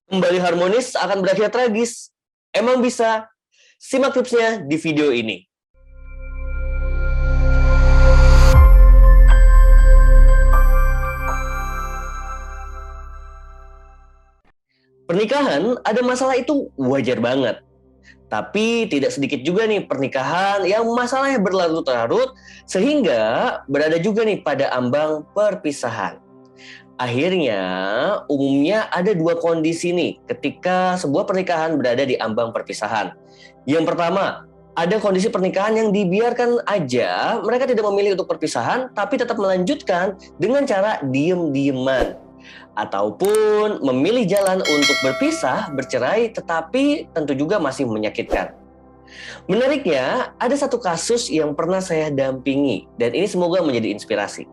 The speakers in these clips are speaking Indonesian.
Kembali harmonis akan berakhir tragis. Emang bisa? Simak tipsnya di video ini. Pernikahan ada masalah itu wajar banget. Tapi tidak sedikit juga nih pernikahan yang masalahnya berlarut-larut sehingga berada juga nih pada ambang perpisahan. Akhirnya, umumnya ada dua kondisi nih ketika sebuah pernikahan berada di ambang perpisahan. Yang pertama, ada kondisi pernikahan yang dibiarkan aja, mereka tidak memilih untuk perpisahan, tapi tetap melanjutkan dengan cara diem-dieman. Ataupun memilih jalan untuk berpisah, bercerai, tetapi tentu juga masih menyakitkan. Menariknya, ada satu kasus yang pernah saya dampingi, dan ini semoga menjadi inspirasi.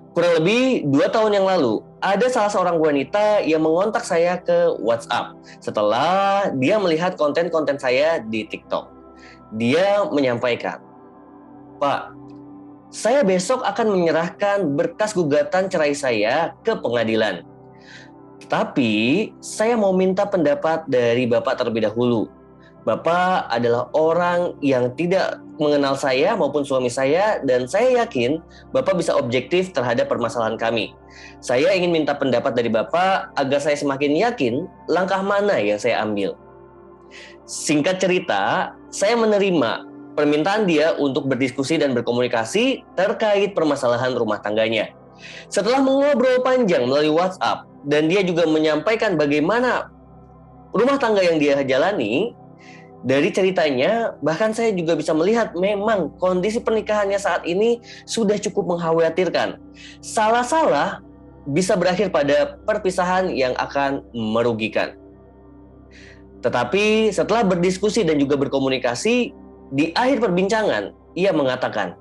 Kurang lebih 2 tahun yang lalu, ada salah seorang wanita yang mengontak saya ke WhatsApp setelah dia melihat konten-konten saya di TikTok. Dia menyampaikan, "Pak, saya besok akan menyerahkan berkas gugatan cerai saya ke pengadilan. Tapi saya mau minta pendapat dari Bapak terlebih dahulu. Bapak adalah orang yang tidak mengenal saya maupun suami saya dan saya yakin Bapak bisa objektif terhadap permasalahan kami. Saya ingin minta pendapat dari Bapak agar saya semakin yakin langkah mana yang saya ambil." Singkat cerita, saya menerima permintaan dia untuk berdiskusi dan berkomunikasi terkait permasalahan rumah tangganya. Setelah mengobrol panjang melalui WhatsApp dan dia juga menyampaikan bagaimana rumah tangga yang dia jalani, dari ceritanya bahkan saya juga bisa melihat memang kondisi pernikahannya saat ini sudah cukup mengkhawatirkan. Salah-salah bisa berakhir pada perpisahan yang akan merugikan. Tetapi setelah berdiskusi dan juga berkomunikasi, di akhir perbincangan ia mengatakan,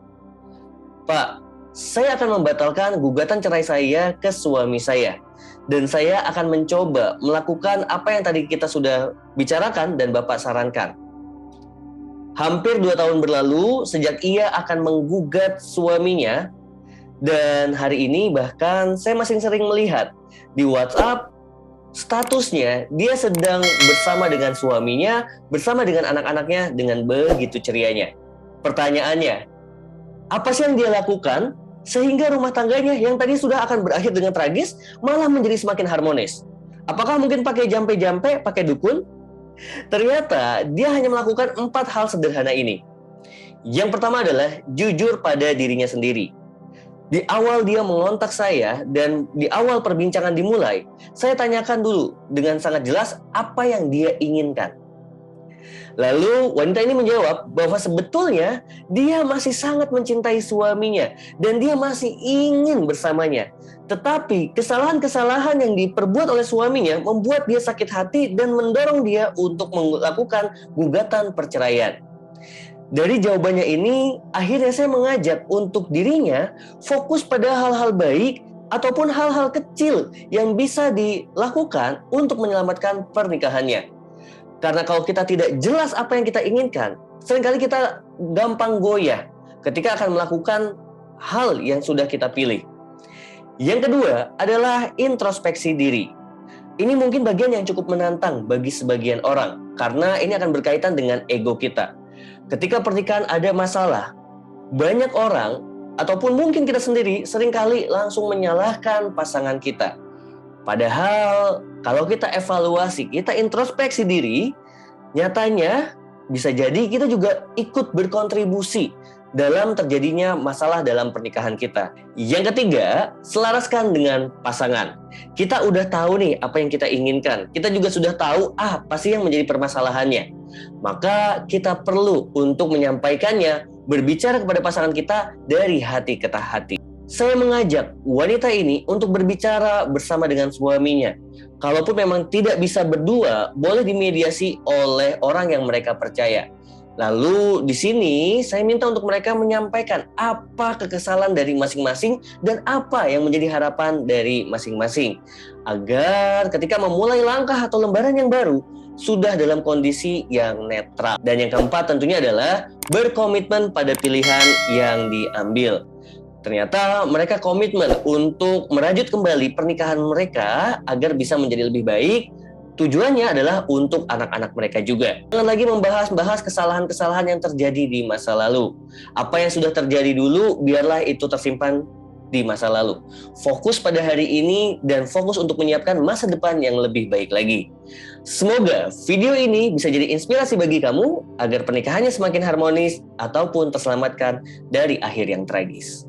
"Pak, saya akan membatalkan gugatan cerai saya ke suami saya. Dan saya akan mencoba melakukan apa yang tadi kita sudah bicarakan dan Bapak sarankan." Hampir 2 tahun berlalu sejak ia akan menggugat suaminya, dan hari ini bahkan saya masih sering melihat di WhatsApp statusnya dia sedang bersama dengan suaminya, bersama dengan anak-anaknya dengan begitu cerianya. Pertanyaannya, apa sih yang dia lakukan sehingga rumah tangganya yang tadi sudah akan berakhir dengan tragis malah menjadi semakin harmonis? Apakah mungkin pakai jampe-jampe, pakai dukun? Ternyata dia hanya melakukan 4 hal sederhana ini. Yang pertama adalah jujur pada dirinya sendiri. Di awal dia mengontak saya dan di awal perbincangan dimulai, saya tanyakan dulu dengan sangat jelas apa yang dia inginkan. Lalu wanita ini menjawab bahwa sebetulnya dia masih sangat mencintai suaminya dan dia masih ingin bersamanya. Tetapi kesalahan-kesalahan yang diperbuat oleh suaminya membuat dia sakit hati dan mendorong dia untuk melakukan gugatan perceraian. Dari jawabannya ini, akhirnya saya mengajak untuk dirinya fokus pada hal-hal baik ataupun hal-hal kecil yang bisa dilakukan untuk menyelamatkan pernikahannya. Karena kalau kita tidak jelas apa yang kita inginkan, seringkali kita gampang goyah ketika akan melakukan hal yang sudah kita pilih. Yang kedua adalah introspeksi diri. Ini mungkin bagian yang cukup menantang bagi sebagian orang, karena ini akan berkaitan dengan ego kita. Ketika pernikahan ada masalah, banyak orang ataupun mungkin kita sendiri seringkali langsung menyalahkan pasangan kita. Padahal kalau kita evaluasi, kita introspeksi diri, nyatanya bisa jadi kita juga ikut berkontribusi dalam terjadinya masalah dalam pernikahan kita. Yang ketiga, selaraskan dengan pasangan. Kita udah tahu nih apa yang kita inginkan. Kita juga sudah tahu apa sih yang menjadi permasalahannya. Maka kita perlu untuk menyampaikannya, berbicara kepada pasangan kita dari hati ke hati. Saya mengajak wanita ini untuk berbicara bersama dengan suaminya. Kalaupun memang tidak bisa berdua, boleh dimediasi oleh orang yang mereka percaya. Lalu di sini saya minta untuk mereka menyampaikan apa kekesalan dari masing-masing dan apa yang menjadi harapan dari masing-masing. Agar ketika memulai langkah atau lembaran yang baru, sudah dalam kondisi yang netral. Dan yang keempat tentunya adalah berkomitmen pada pilihan yang diambil. Ternyata mereka komitmen untuk merajut kembali pernikahan mereka agar bisa menjadi lebih baik Tujuannya adalah untuk anak-anak mereka juga. Jangan lagi membahas kesalahan-kesalahan yang terjadi di masa lalu. Apa yang sudah terjadi dulu, biarlah itu tersimpan di masa lalu. Fokus pada hari ini dan fokus untuk menyiapkan masa depan yang lebih baik lagi. Semoga video ini bisa jadi inspirasi bagi kamu agar pernikahannya semakin harmonis ataupun terselamatkan dari akhir yang tragis.